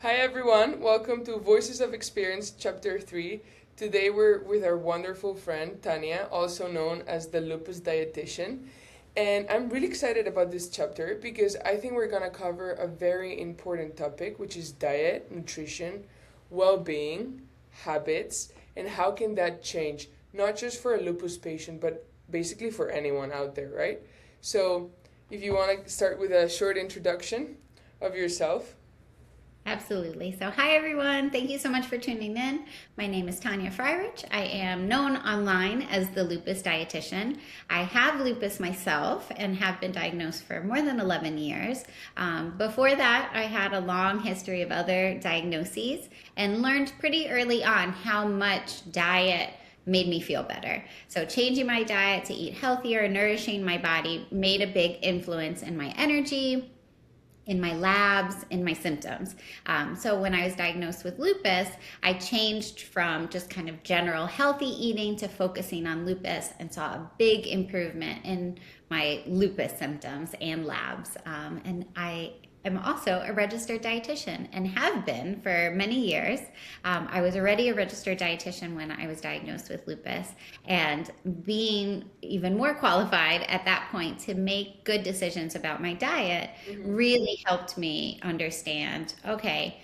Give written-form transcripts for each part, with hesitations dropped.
Hi everyone, welcome to Voices of Experience Chapter 3. Today we're with our wonderful friend Tanya, also known as the Lupus Dietitian. And I'm really excited about this chapter because I think we're going to cover a very important topic, which is diet, nutrition, well-being, habits, and how can that change, not just for a lupus patient, but basically for anyone out there, right? So, if you want to start with a short introduction of yourself. Absolutely. So, hi everyone. Thank you so much for tuning in. My name is Tanya Freirich. I am known online as the Lupus Dietitian. I have lupus myself and have been diagnosed for more than 11 years. Before that, I had a long history of other diagnoses and learned pretty early on how much diet made me feel better. So, changing my diet to eat healthier, nourishing my body made a big influence in my energy, in my labs, in my symptoms. So when I was diagnosed with lupus, I changed from just kind of general healthy eating to focusing on lupus and saw a big improvement in my lupus symptoms and labs. And I am also a registered dietitian and have been for many years. I was already a registered dietitian when I was diagnosed with lupus, and being even more qualified at that point to make good decisions about my diet Mhm. really helped me understand, okay,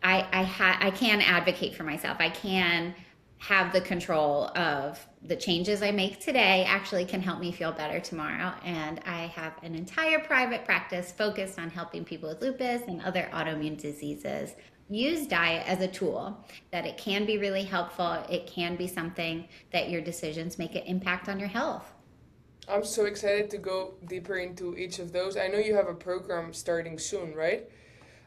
I can advocate for myself. I can have the control of the changes I make today actually can help me feel better tomorrow. And I have an entire private practice focused on helping people with lupus and other autoimmune diseases use diet as a tool, that it can be really helpful. It can be something that your decisions make an impact on your health. I'm so excited to go deeper into each of those. I know you have a program starting soon, right?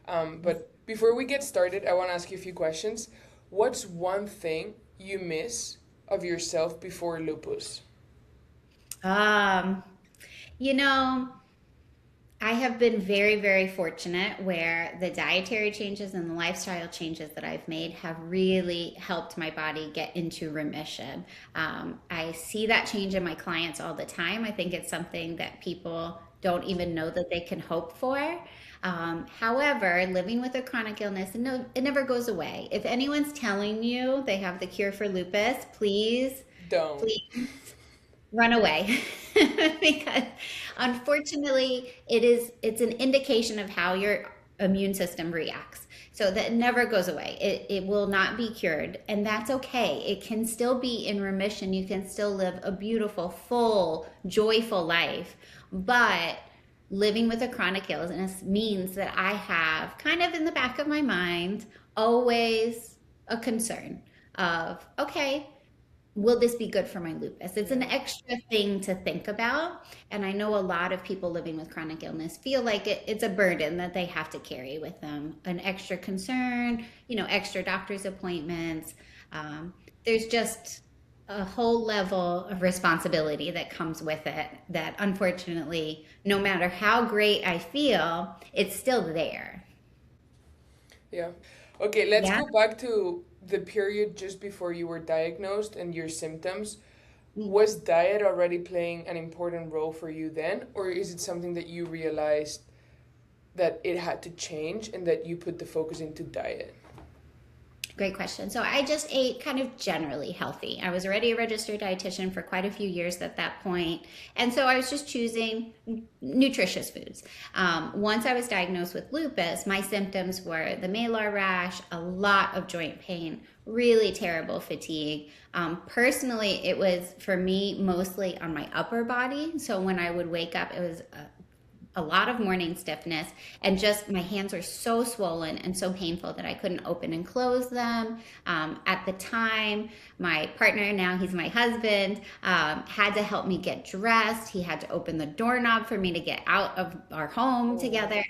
But before we get started, I want to ask you a few questions. What's one thing you miss of yourself before lupus? Um, you know, I have been very, very fortunate where the dietary changes and the lifestyle changes that I've made have really helped my body get into remission. I see that change in my clients all the time. I think it's something that people don't even know that they can hope for. However, living with a chronic illness, no, it never goes away. If anyone's telling you they have the cure for lupus, please, Don't. please run away because unfortunately it's an indication of how your immune system reacts, so that never goes away. It will not be cured, and that's okay. It can still be in remission. You can still live a beautiful, full, joyful life, but living with a chronic illness means that I have kind of in the back of my mind always a concern of, okay, will this be good for my lupus? It's an Yeah. extra thing to think about. And I know a lot of people living with chronic illness feel like it's a burden that they have to carry with them, an extra concern, extra doctor's appointments. There's just a whole level of responsibility that comes with it that unfortunately, no matter how great I feel, it's still there. Yeah. Okay, let's Yeah. go back to the period just before you were diagnosed and your symptoms. Was diet already playing an important role for you then, or is it something that you realized that it had to change and that you put the focus into diet? Great question. So I just ate kind of generally healthy. I was already a registered dietitian for quite a few years at that point. And so I was just choosing nutritious foods. Once I was diagnosed with lupus, my symptoms were the malar rash, a lot of joint pain, really terrible fatigue. Personally, it was for me mostly on my upper body. So when I would wake up, it was a lot of morning stiffness, and just my hands were so swollen and so painful that I couldn't open and close them. At the time, my partner, now he's my husband, had to help me get dressed. He had to open the doorknob for me to get out of our home Oh, together,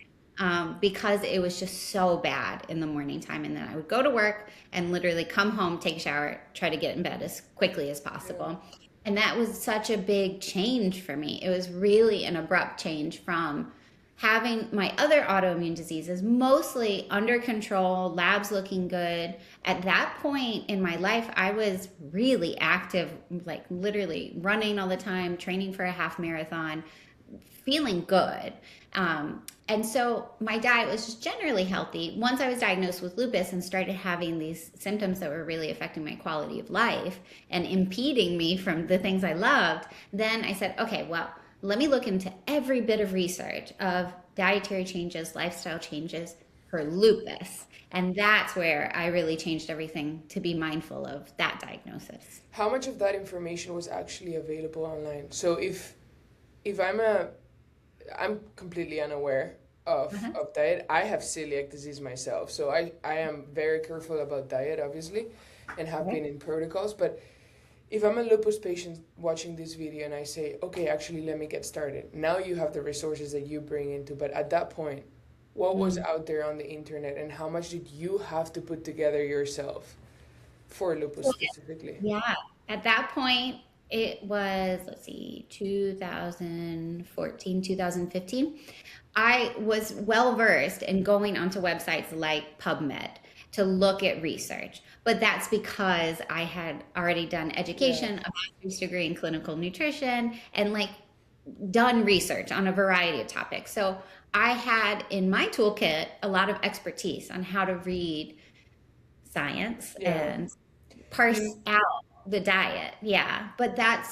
because it was just so bad in the morning time. And then I would go to work and literally come home, take a shower, try to get in bed as quickly as yeah. possible. And that was such a big change for me. It was really an abrupt change from having my other autoimmune diseases mostly under control, labs looking good. At that point in my life, I was really active, like literally running all the time, training for a half marathon, feeling good. And so my diet was just generally healthy. Once I was diagnosed with lupus and started having these symptoms that were really affecting my quality of life and impeding me from the things I loved, then I said, okay, well, let me look into every bit of research of dietary changes, lifestyle changes for lupus. And that's where I really changed everything to be mindful of that diagnosis. How much of that information was actually available online? So if I'm completely unaware Uh-huh. of diet. I have celiac disease myself, so I am very careful about diet, obviously, and have Okay. been in protocols. But if I'm a lupus patient watching this video and I say, okay, actually, let me get started. Now you have the resources that you bring into, but at that point, what was Mm. out there on the internet and how much did you have to put together yourself for lupus So, specifically? yeah, at that point, it was, let's see, 2014, 2015. I was well versed in going onto websites like PubMed to look at research, but that's because I had already done Yeah. education, a master's degree in clinical nutrition, and like done research on a variety of topics. So I had in my toolkit a lot of expertise on how to read science Yeah. and parse You out the diet. Yeah, but I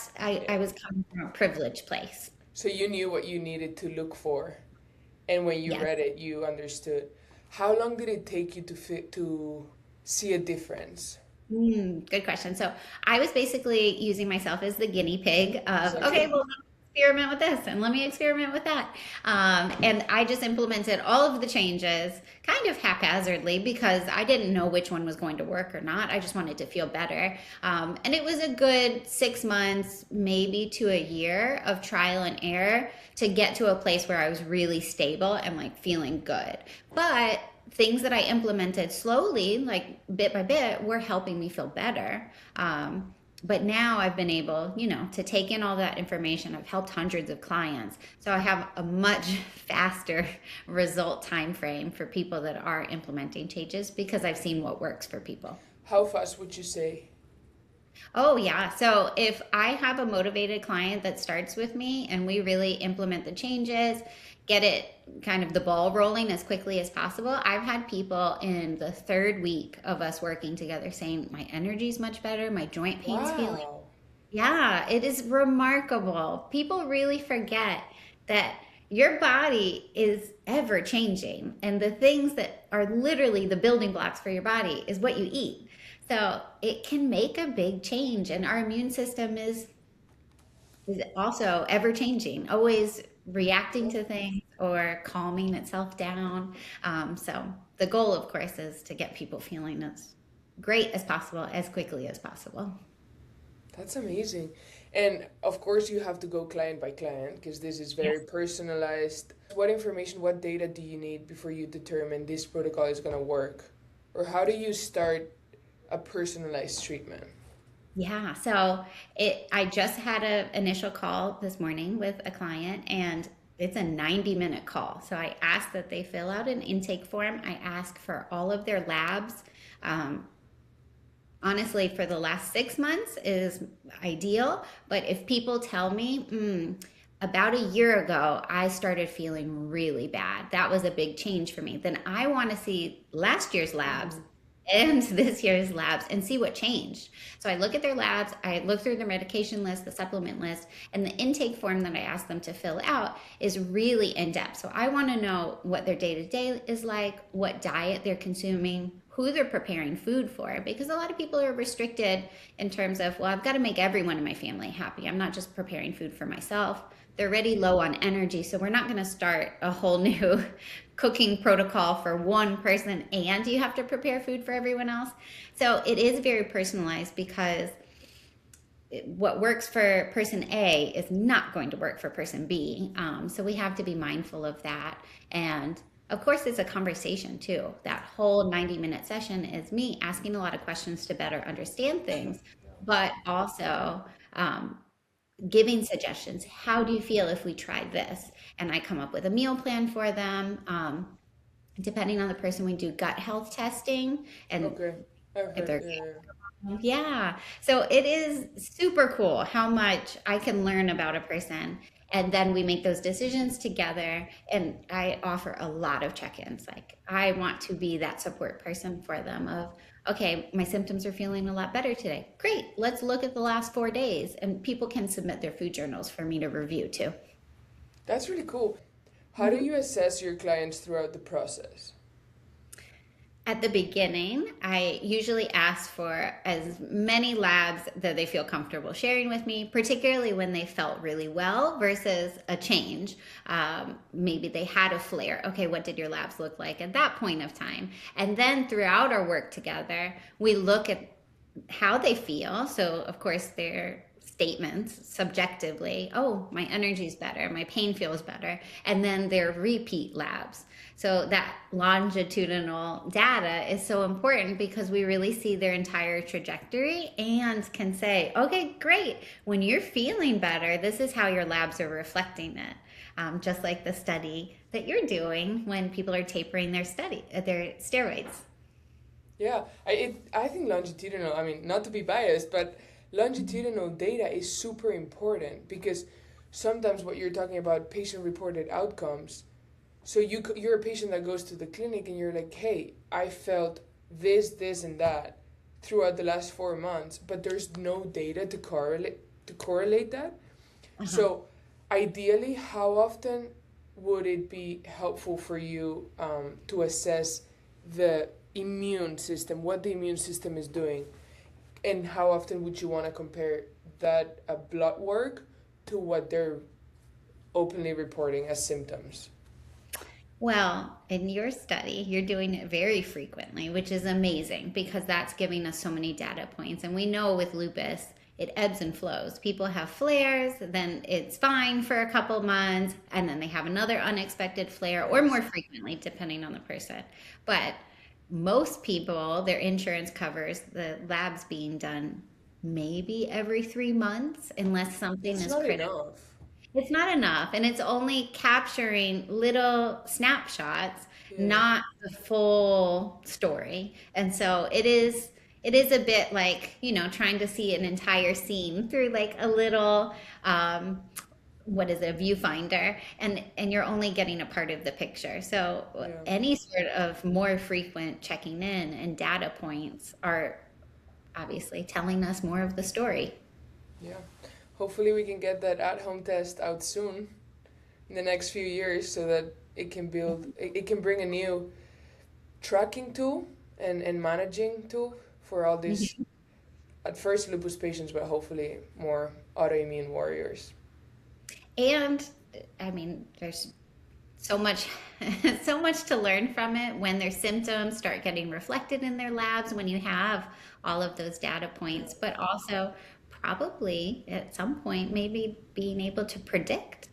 yeah. was coming from a privileged place. So you knew what you needed to look for. And when you Yes. read it, you understood. How long did it take you to see a difference? Good question. So I was basically using myself as the guinea pig of, okay, Exactly. well, let me experiment with this and let me experiment with that. And I just implemented all of the changes kind of haphazardly because I didn't know which one was going to work or not. I just wanted to feel better. And it was a good 6 months, maybe to a year of trial and error to get to a place where I was really stable and like feeling good. But things that I implemented slowly, like bit by bit, were helping me feel better. But now I've been able, to take in all that information. I've helped hundreds of clients, so I have a much faster result time frame for people that are implementing changes because I've seen what works for people. How fast would you say? Oh, yeah. So if I have a motivated client that starts with me and we really implement the changes, get it kind of the ball rolling as quickly as possible, I've had people in the third week of us working together saying, my energy's much better, my joint pain's feeling. Wow. Yeah, it is remarkable. People really forget that your body is ever changing, and the things that are literally the building blocks for your body is what you eat. So it can make a big change, and our immune system is also ever changing, always reacting to things or calming itself down. So the goal, of course, is to get people feeling as great as possible, as quickly as possible. That's amazing. And of course, you have to go client by client because this is very Yes. personalized. What information, what data do you need before you determine this protocol is going to work? Or how do you start a personalized treatment? Yeah, so I just had an initial call this morning with a client, and it's a 90-minute call. So I asked that they fill out an intake form. I ask for all of their labs. Um, Honestly, for the last 6 months is ideal. But if people tell me, about a year ago, I started feeling really bad. That was a big change for me. Then I want to see last year's labs Mhm. and this year's labs and see what changed. So I look at their labs, I look through their medication list, the supplement list, and the intake form that I ask them to fill out is really in depth. So I want to know what their day to day is like, what diet they're consuming, who they're preparing food for, because a lot of people are restricted in terms of, well, I've got to make everyone in my family happy. I'm not just preparing food for myself. They're already low on energy, so we're not going to start a whole new cooking protocol for one person and you have to prepare food for everyone else. So it is very personalized because what works for person A is not going to work for person B. So we have to be mindful of that. And of course, it's a conversation too. That whole 90-minute session is me asking a lot of questions to better understand things, but also giving suggestions. How do you feel if we try this? And I come up with a meal plan for them. Depending on the person, we do gut health testing and Okay. I've if heard, they're yeah. yeah. So it is super cool how much I can learn about a person. And then we make those decisions together. And I offer a lot of check-ins. Like I want to be that support person for them of, okay, my symptoms are feeling a lot better today. Great. Let's look at the last 4 days. And people can submit their food journals for me to review too. That's really cool. How do you assess your clients throughout the process? At the beginning, I usually ask for as many labs that they feel comfortable sharing with me, particularly when they felt really well versus a change. Maybe they had a flare. Okay, what did your labs look like at that point of time? And then throughout our work together, we look at how they feel. So, of course, their statements subjectively, oh, my energy's better, my pain feels better, and then their repeat labs. So that longitudinal data is so important because we really see their entire trajectory and can say, okay, great, when you're feeling better, this is how your labs are reflecting it. Just like the study that you're doing when people are tapering their steroids. Yeah, I think longitudinal, I mean, not to be biased, but longitudinal data is super important because sometimes what you're talking about, patient-reported outcomes, so you're a patient that goes to the clinic and you're like, hey, I felt this, and that throughout the last 4 months, but there's no data to correlate that. So ideally, how often would it be helpful for you to assess the immune system, what the immune system is doing, and how often would you want to compare that blood work to what they're openly reporting as symptoms? Well, in your study, you're doing it very frequently, which is amazing because that's giving us so many data points. And we know with lupus, it ebbs and flows. People have flares, then it's fine for a couple months, and then they have another unexpected flare, or more frequently, depending on the person. But most people, their insurance covers the labs being done maybe every 3 months, unless something That's is not critical. enough. It's not enough, and it's only capturing little snapshots, Yeah. not the full story. And so it is a bit like, trying to see an entire scene through like a little what is it, a viewfinder, and you're only getting a part of the picture. So Yeah. any sort of more frequent checking in and data points are obviously telling us more of the story. Yeah. Hopefully we can get that at-home test out soon in the next few years so that it can bring a new tracking tool and managing tool for all these, at first lupus patients, but hopefully more autoimmune warriors. And I mean, there's so much so much to learn from it when their symptoms start getting reflected in their labs when you have all of those data points, but also probably at some point maybe being able to predict,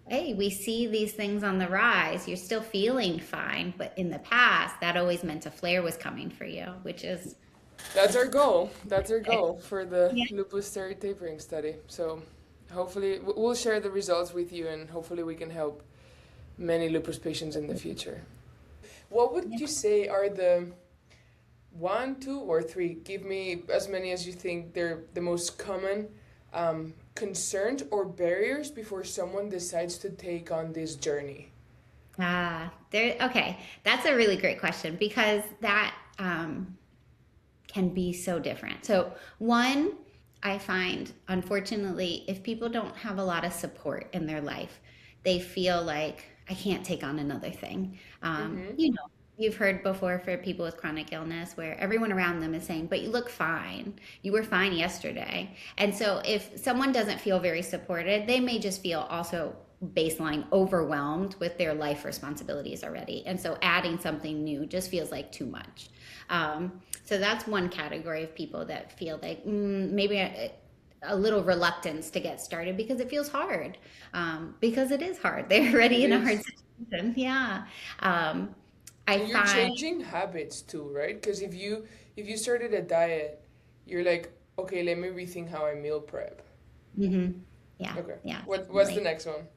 hey, we see these things on the rise, you're still feeling fine, but in the past that always meant a flare was coming for you, which is That's our goal. That's our goal for the yeah. lupus steroid tapering study. So hopefully we'll share the results with you and hopefully we can help many lupus patients in the future. What would you say are the one, two, or three? Give me as many as you think they're the most common concerns or barriers before someone decides to take on this journey. There. Okay, that's a really great question because that can be so different. So one, I find, unfortunately, if people don't have a lot of support in their life, they feel like I can't take on another thing. Mm-hmm. You've heard before for people with chronic illness where everyone around them is saying, but you look fine. You were fine yesterday. And so if someone doesn't feel very supported, they may just feel also baseline overwhelmed with their life responsibilities already. And so adding something new just feels like too much. So that's one category of people that feel like maybe a little reluctance to get started because it feels hard. Because it is hard. They're already It in a hard is. situation. Yeah. I And you're find, changing habits too, right? Because if you started a diet, you're like, okay, let me rethink how I meal prep. mhm. Yeah, Okay. yeah, What's the definitely. next one?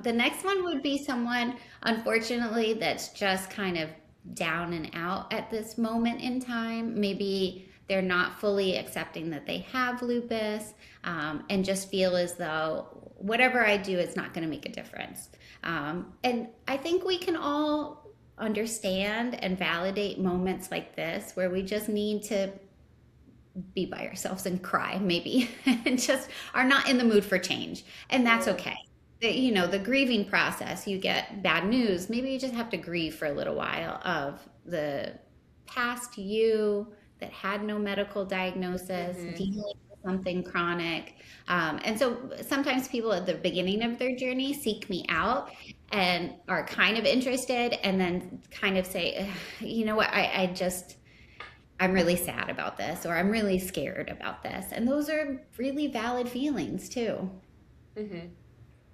The next one would be someone, unfortunately, that's just kind of down and out at this moment in time. Maybe they're not fully accepting that they have lupus, and just feel as though whatever I do is not going to make a difference. And I think we can all understand and validate moments like this where we just need to be by ourselves and cry maybe and just are not in the mood for change, and that's okay. The grieving process, you get bad news, maybe you just have to grieve for a little while of the past you that had no medical diagnosis, dealing with something chronic. And so sometimes people at the beginning of their journey seek me out and are kind of interested and then kind of say, you know what, I'm really sad about this, or I'm really scared about this. And those are really valid feelings too.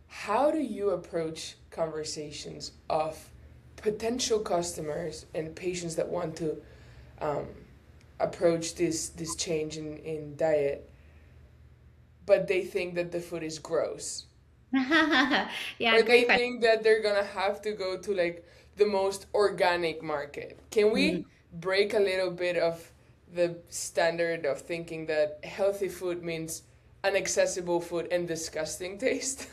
How do you approach conversations of potential customers and patients that want to approach this change in diet, but they think that the food is gross? Yeah, Or they great question. think that they're gonna have to go to like the most organic market. Can we break a little bit of the standard of thinking that healthy food means inaccessible food and disgusting taste?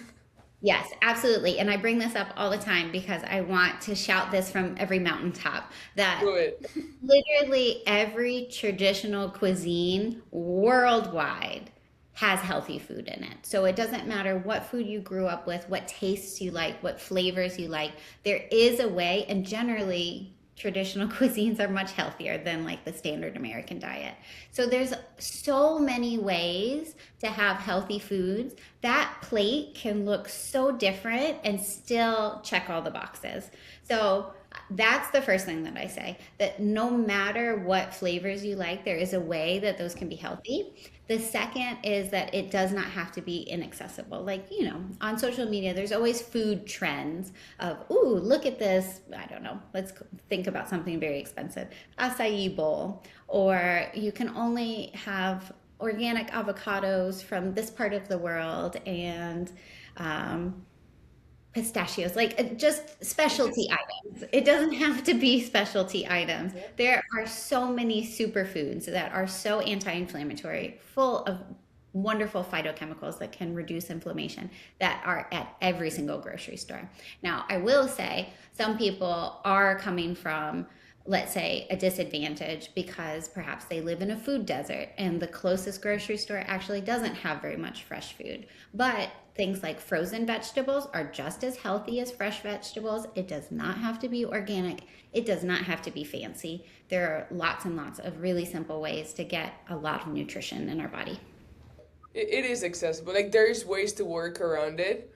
Yes, absolutely. And I bring this up all the time because I want to shout this from every mountaintop that Do it. literally every traditional cuisine worldwide has healthy food in it. So it doesn't matter what food you grew up with, what tastes you like, what flavors you like. There is a way, and generally traditional cuisines are much healthier than like the standard American diet. So there's so many ways to have healthy foods. That plate can look so different and still check all the boxes. So that's the first thing that I say, that no matter what flavors you like, there is a way that those can be healthy. The second is that it does not have to be inaccessible. Like, on social media, there's always food trends of, ooh, look at this. I don't know. Let's think about something very expensive. Acai bowl. Or you can only have organic avocados from this part of the world and pistachios, like just specialty items. It doesn't have to be specialty items. There are so many superfoods that are so anti-inflammatory, full of wonderful phytochemicals that can reduce inflammation, that are at every single grocery store. Now, I will say some people are coming from, let's say, a disadvantage because perhaps they live in a food desert and the closest grocery store actually doesn't have very much fresh food. But things like frozen vegetables are just as healthy as fresh vegetables. It does not have to be organic. It does not have to be fancy. There are lots and lots of really simple ways to get a lot of nutrition in our body. It is accessible. Like there's ways to work around it.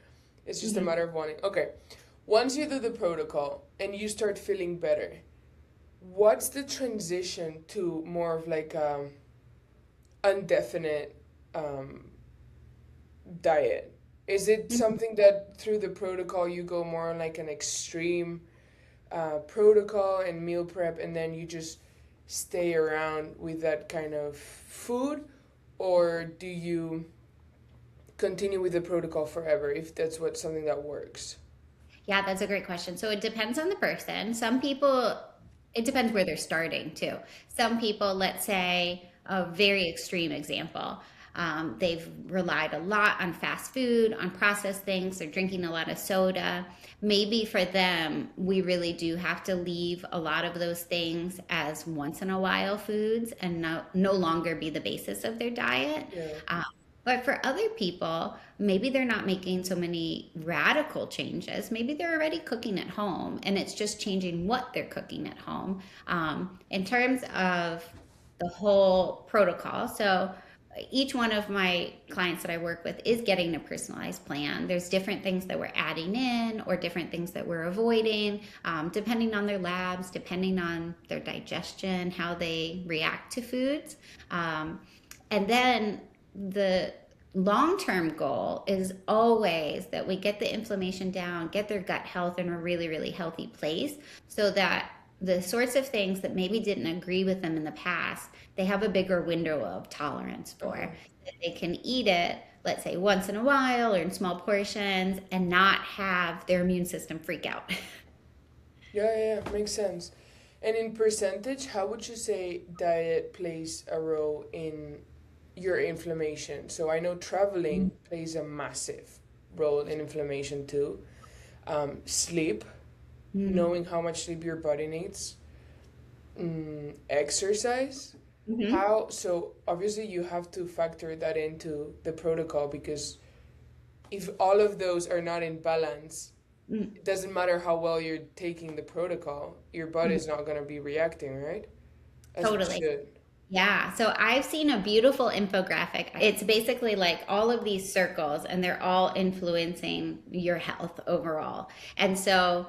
It's just a matter of wanting. Okay. Once you do the protocol and you start feeling better, what's the transition to more of like indefinite diet? Is it something that through the protocol you go more on like an extreme protocol and meal prep, and then you just stay around with that kind of food? Or do you continue with the protocol forever if that's something that works? Yeah, that's a great question. So it depends on the person. Some people, it depends where they're starting too. Some people, let's say, a very extreme example, they've relied a lot on fast food, on processed things, they're drinking a lot of soda. Maybe for them, we really do have to leave a lot of those things as once in a while foods and no longer be the basis of their diet. Yeah. But for other people, maybe they're not making so many radical changes. Maybe they're already cooking at home and it's just changing what they're cooking at home. In terms of the whole protocol, so each one of my clients that I work with is getting a personalized plan. There's different things that we're adding in or different things that we're avoiding, depending on their labs, depending on their digestion, how they react to foods. And then the long-term goal is always that we get the inflammation down, get their gut health in a really, really healthy place so that the sorts of things that maybe didn't agree with them in the past, they have a bigger window of tolerance for. That they can eat it, let's say, once in a while or in small portions and not have their immune system freak out. Yeah, makes sense. And in percentage, how would you say diet plays a role in your inflammation? So I know traveling plays a massive role in inflammation too. Sleep, knowing how much sleep your body needs. Exercise. Mm-hmm. How, so obviously you have to factor that into the protocol because if all of those are not in balance, it doesn't matter how well you're taking the protocol, your body's not going to be reacting, right? As it Totally. should. Yeah, so I've seen a beautiful infographic. It's basically like all of these circles, and they're all influencing your health overall. And so,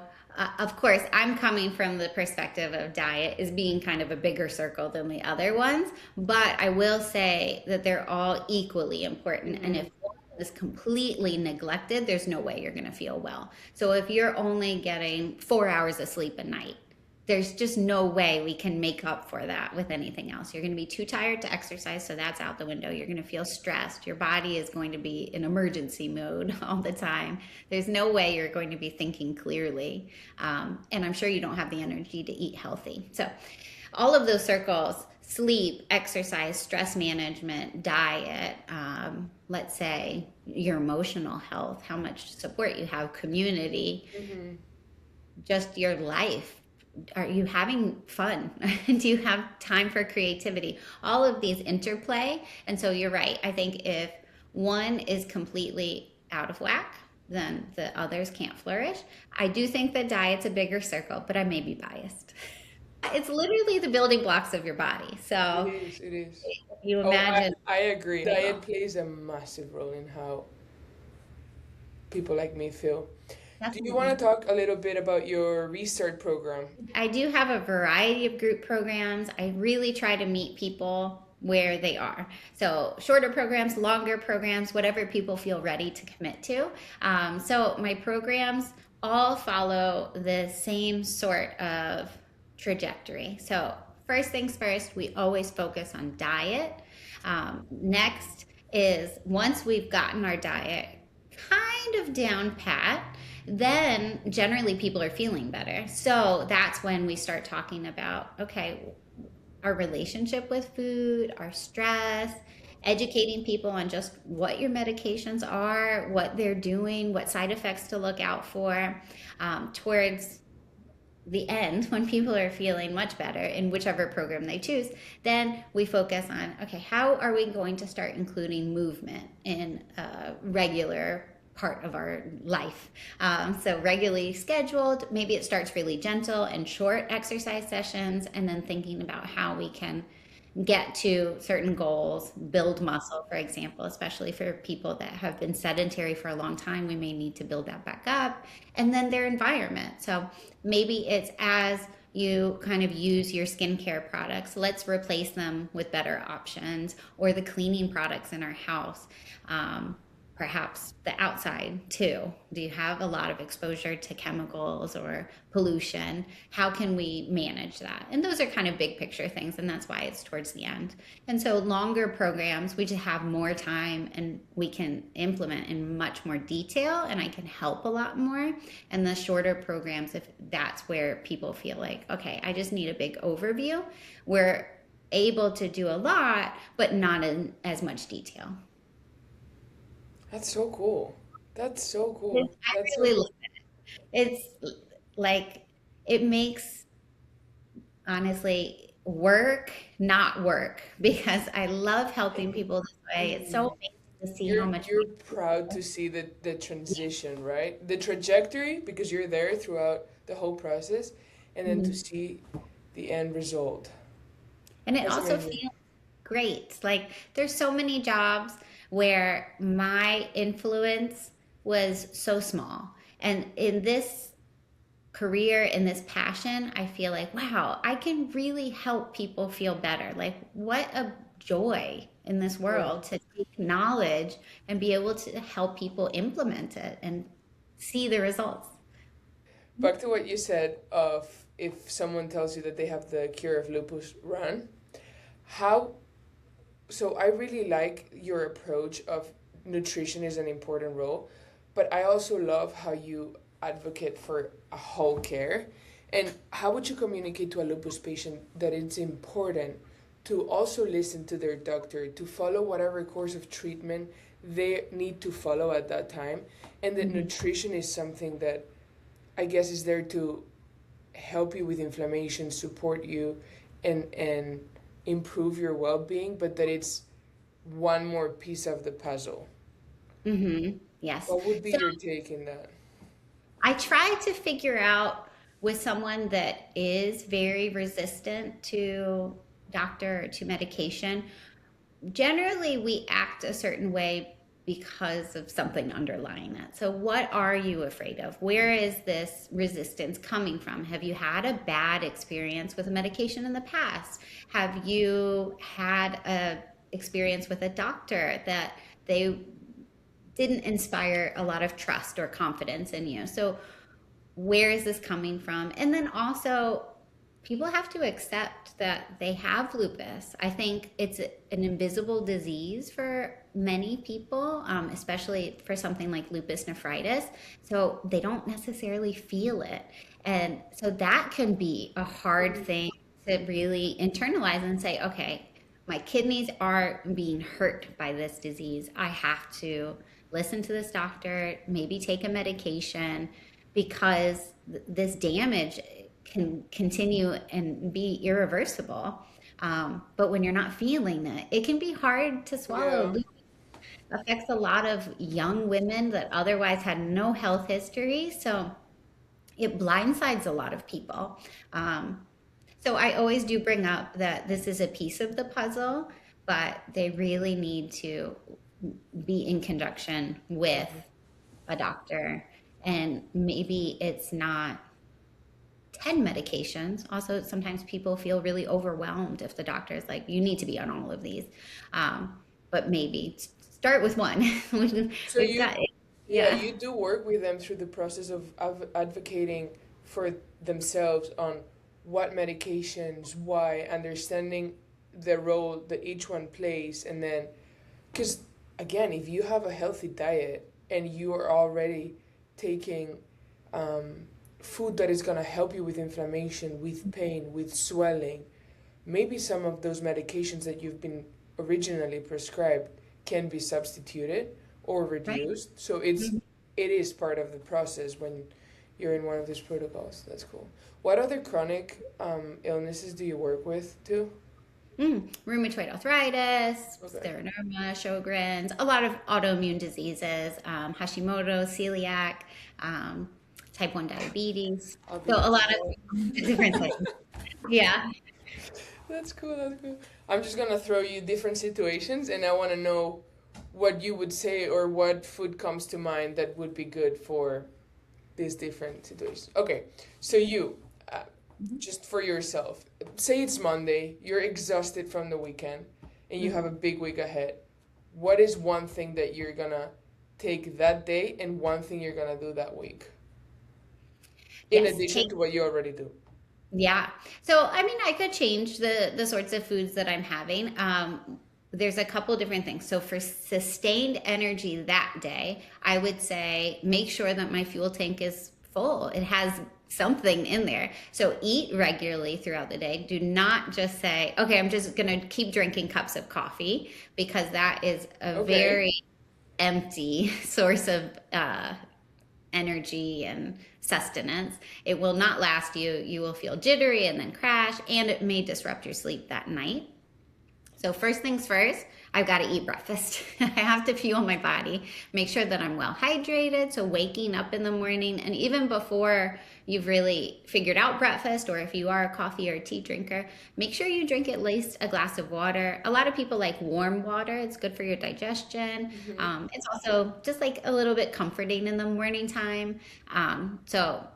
of course, I'm coming from the perspective of diet as being kind of a bigger circle than the other ones, but I will say that they're all equally important. And if one is completely neglected, there's no way you're going to feel well. So if you're only getting 4 hours of sleep a night, there's just no way we can make up for that with anything else. You're going to be too tired to exercise, so that's out the window. You're going to feel stressed. Your body is going to be in emergency mode all the time. There's no way you're going to be thinking clearly. And I'm sure you don't have the energy to eat healthy. So, all of those circles: sleep, exercise, stress management, diet, let's say your emotional health, how much support you have, community, just your life. Are you having fun? Do you have time for creativity? All of these interplay. And so you're right. I think if one is completely out of whack, then the others can't flourish. I do think that diet's a bigger circle, but I may be biased. It's literally the building blocks of your body. So It is, it is. you Oh, imagine. I agree. Diet plays a massive role in how people like me feel. Do you want Definitely. to talk a little bit about your restart program? I do have a variety of group programs. I really try to meet people where they are. So, shorter programs, longer programs, whatever people feel ready to commit to. So, my programs all follow the same sort of trajectory. So, first things first, we always focus on diet. Next is once we've gotten our diet kind of down pat, then generally people are feeling better. So that's when we start talking about, okay, our relationship with food, our stress, educating people on just what your medications are, what they're doing, what side effects to look out for, towards the end, when people are feeling much better in whichever program they choose, then we focus on, okay, how are we going to start including movement in a regular part of our life? So regularly scheduled, maybe it starts really gentle and short exercise sessions, and then thinking about how we can get to certain goals, build muscle, for example, especially for people that have been sedentary for a long time, we may need to build that back up. And then their environment. So maybe it's as you kind of use your skincare products, let's replace them with better options, or the cleaning products in our house. Perhaps the outside too. Do you have a lot of exposure to chemicals or pollution? How can we manage that? And those are kind of big picture things, and that's why it's towards the end. And so longer programs, we just have more time and we can implement in much more detail, and I can help a lot more. And the shorter programs, if that's where people feel like, okay, I just need a big overview, we're able to do a lot, but not in as much detail. That's so cool. That's so cool. I That's so really cool. love it. It's like it makes, honestly, work not work, because I love helping people this way. It's so amazing to see how much You're proud to see the transition, right? The trajectory because you're there throughout the whole process, and then to we. see the end result. And it That's also amazing. feels great. Like there's so many jobs where my influence was so small. And in this career, in this passion, I feel like, wow, I can really help people feel better. Like, what a joy in this Yeah. world to take knowledge and be able to help people implement it and see the results. Back to what you said of if someone tells you that they have the cure of lupus, run. How so I really like your approach of nutrition is an important role, but I also love how you advocate for a whole care. And how would you communicate to a lupus patient that it's important to also listen to their doctor, to follow whatever course of treatment they need to follow at that time, and that nutrition is something that I guess is there to help you with inflammation, support you, and improve your well-being, but that it's one more piece of the puzzle. Yes. What would be So your take in that? I try to figure out with someone that is very resistant to doctor or to medication. Generally, we act a certain way because of something underlying that. So, what are you afraid of? Where is this resistance coming from? Have you had a bad experience with a medication in the past? Have you had a experience with a doctor that they didn't inspire a lot of trust or confidence in you? So, where is this coming from? And then also, people have to accept that they have lupus. I think it's an invisible disease for many people, especially for something like lupus nephritis. So they don't necessarily feel it. And so that can be a hard thing to really internalize and say, okay, my kidneys are being hurt by this disease. I have to listen to this doctor, maybe take a medication because this damage can continue and be irreversible. But when you're not feeling it, it can be hard to swallow. Yeah. Lupus affects a lot of young women that otherwise had no health history. So it blindsides a lot of people. So I always do bring up that this is a piece of the puzzle, but they really need to be in conjunction with a doctor. And maybe it's not 10 medications. Also, sometimes people feel really overwhelmed if the doctor is like, you need to be on all of these. But maybe start with one. So We've got it. yeah, Yeah. you do work with them through the process of advocating for themselves on what medications, why, understanding the role that each one plays, and then, because again, if you have a healthy diet and you are already taking food that is going to help you with inflammation, with pain, with swelling, maybe some of those medications that you've been originally prescribed can be substituted or Right. reduced. So it is part of the process when you're in one of these protocols. That's cool. What other chronic illnesses do you work with too? Rheumatoid arthritis, Okay. scleroderma, Sjogren's, a lot of autoimmune diseases, Hashimoto, celiac, um, type 1 diabetes. I'll So be a lot of different things. Yeah. That's cool. That's cool. I'm just gonna throw you different situations, and I want to know what you would say or what food comes to mind that would be good for these different situations. Okay, so uh, just for yourself, say it's Monday, you're exhausted from the weekend, and you have a big week ahead. What is one thing that you're gonna take that day, and one thing you're gonna do that week, in Yes. addition to what you already do? Yeah. So, I mean, I could change the sorts of foods that I'm having. There's a couple different things. So, for sustained energy that day, I would say make sure that my fuel tank is full. It has something in there. So, eat regularly throughout the day. Do not just say, okay, I'm just going to keep drinking cups of coffee because that is a Okay. very empty source of energy and sustenance. It will not last you. You will feel jittery and then crash, and it may disrupt your sleep that night. So, first things first, I've got to eat breakfast. I have to fuel my body, make sure that I'm well hydrated. So, waking up in the morning, and even before you've really figured out breakfast, or if you are a coffee or tea drinker, make sure you drink at least a glass of water. A lot of people like warm water, it's good for your digestion. It's also just like a little bit comforting in the morning time. So,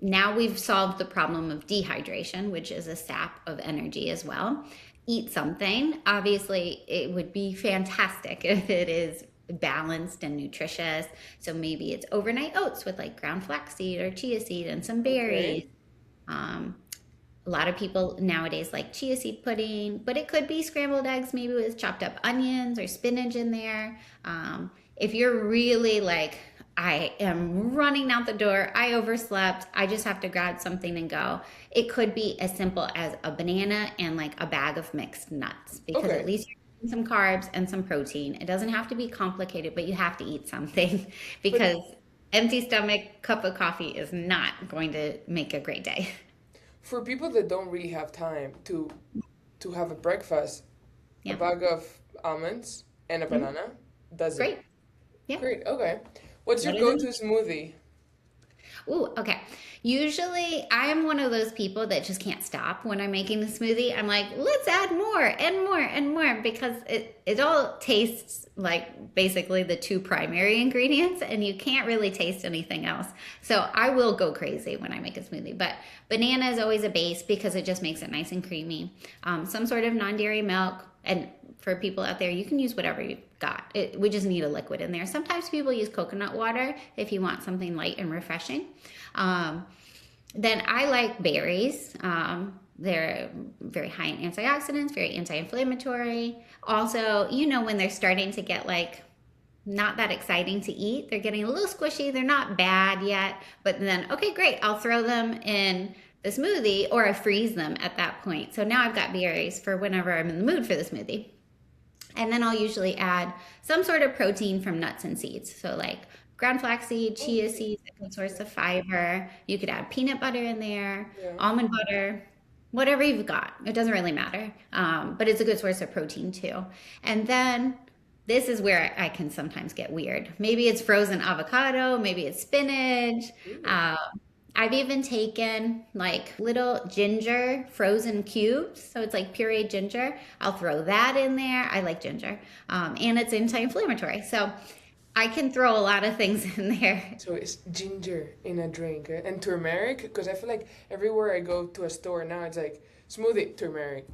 now we've solved the problem of dehydration, which is a sap of energy as well. Eat something. Obviously, it would be fantastic if it is balanced and nutritious. So maybe it's overnight oats with like ground flaxseed or chia seed and some berries. Okay. Um, a lot of people nowadays like chia seed pudding, but it could be scrambled eggs, maybe with chopped up onions or spinach in there. If you're really like I am running out the door. I overslept. I just have to grab something and go. It could be as simple as a banana and like a bag of mixed nuts because at Okay. least you're getting some carbs and some protein. It doesn't have to be complicated, but you have to eat something But because empty stomach, cup of coffee is not going to make a great day. for people that don't really have time to have a breakfast, a Yeah. bag of almonds and a Mhm. banana does it. Great. Yeah. Great. Okay. What's your Better than go-to smoothie? Ooh, okay. Usually, I am one of those people that just can't stop when I'm making a smoothie. I'm like, let's add more and more and more because it all tastes like basically the two primary ingredients, and you can't really taste anything else. So I will go crazy when I make a smoothie. But banana is always a base because it just makes it nice and creamy. Some sort of non-dairy milk, and for people out there, you can use whatever you've got. We just need a liquid in there. Sometimes people use coconut water if you want something light and refreshing. Um, then I like berries. They're very high in antioxidants, very anti-inflammatory. Also, when they're starting to get like not that exciting to eat, they're getting a little squishy. They're not bad yet, but then, okay, great. I'll throw them in the smoothie or I freeze them at that point. So now I've got berries for whenever I'm in the mood for the smoothie. And then I'll usually add some sort of protein from nuts and seeds. So like ground flaxseed, chia Okay. seeds, a good source of fiber. You could add peanut butter in there, Yeah. almond butter, whatever you've got. It doesn't really matter. But it's a good source of protein too. And then this is where I can sometimes get weird. Maybe it's frozen avocado, maybe it's spinach. Ooh. Um, I've even taken like little ginger frozen cubes. So it's like pureed ginger. I'll throw that in there. I like ginger. And it's anti-inflammatory. So I can throw a lot of things in there. So it's ginger in a drink and turmeric because I feel like everywhere I go to a store now it's like smoothie, turmeric.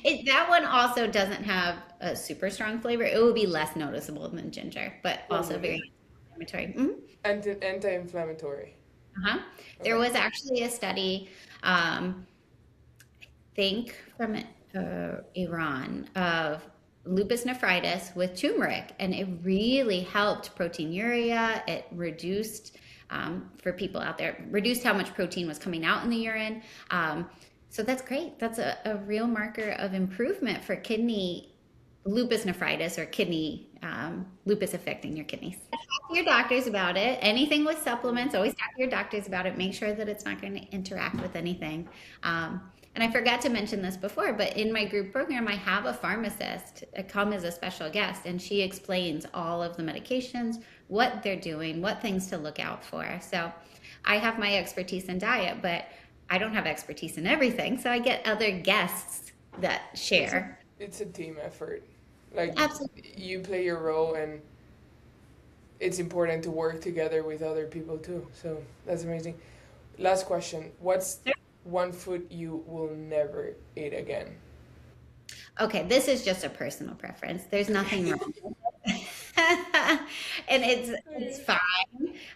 That one also doesn't have a super strong flavor. It will be less noticeable than ginger, but Oh, also really? very inflammatory. Mhm. Anti-inflammatory. Uh-huh. There Okay. was actually a study, think from Iran, of lupus nephritis with turmeric, and it really helped proteinuria. It reduced, for people out there, reduced how much protein was coming out in the urine. So that's great. That's a real marker of improvement for kidney lupus nephritis or kidney lupus affecting your kidneys. Talk to your doctors about it. Anything with supplements, always talk to your doctors about it. Make sure that it's not going to interact with anything. And I forgot to mention this before, but in my group program, I have a pharmacist come as a special guest, and she explains all of the medications, what they're doing, what things to look out for. So I have my expertise in diet, but I don't have expertise in everything. So I get other guests that It's a share. it's a team effort. Like Absolutely. you play your role and it's important to work together with other people too. So that's amazing. Last question. What's one food you will never eat again? Okay, this is just a personal preference. There's nothing wrong with it. And it's fine.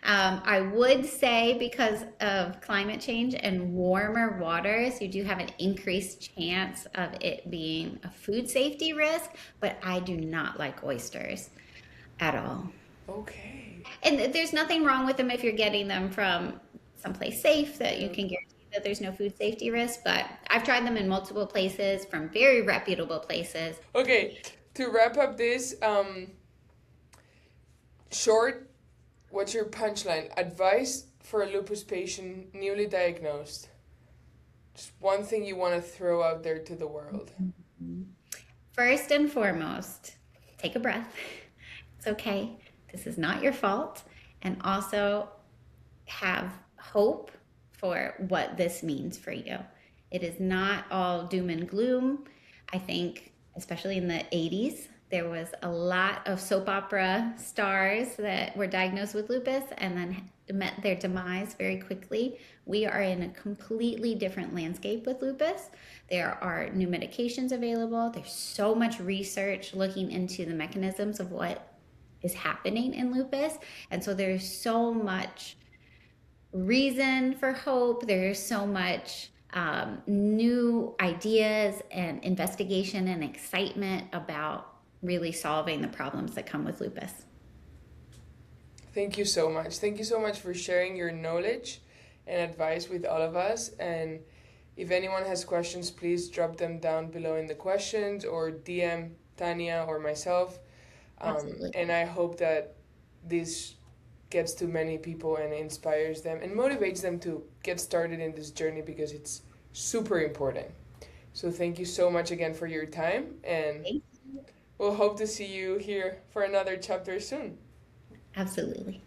I would say because of climate change and warmer waters, you do have an increased chance of it being a food safety risk, but I do not like oysters at all. Okay. And there's nothing wrong with them if you're getting them from someplace safe that you Yeah. can guarantee that there's no food safety risk. But I've tried them in multiple places from very reputable places. Okay. To wrap up this, short, what's your punchline? Advice for a lupus patient newly diagnosed. Just one thing you want to throw out there to the world. First and foremost, take a breath. It's okay. This is not your fault. And also have hope for what this means for you. It is not all doom and gloom. I think, especially in the 80s, there was a lot of soap opera stars that were diagnosed with lupus and then met their demise very quickly. We are in a completely different landscape with lupus. There are new medications available. There's so much research looking into the mechanisms of what is happening in lupus. And so there's so much reason for hope. There's so much new ideas and investigation and excitement about really solving the problems that come with lupus. Thank you so much. Thank you so much for sharing your knowledge and advice with all of us. And if anyone has questions, please drop them down below in the questions or DM Tanya or myself. Absolutely. And I hope that this gets to many people and inspires them and motivates them to get started in this journey because it's super important. So thank you so much again for your time, and Thank you. we'll hope to see you here for another chapter soon. Absolutely.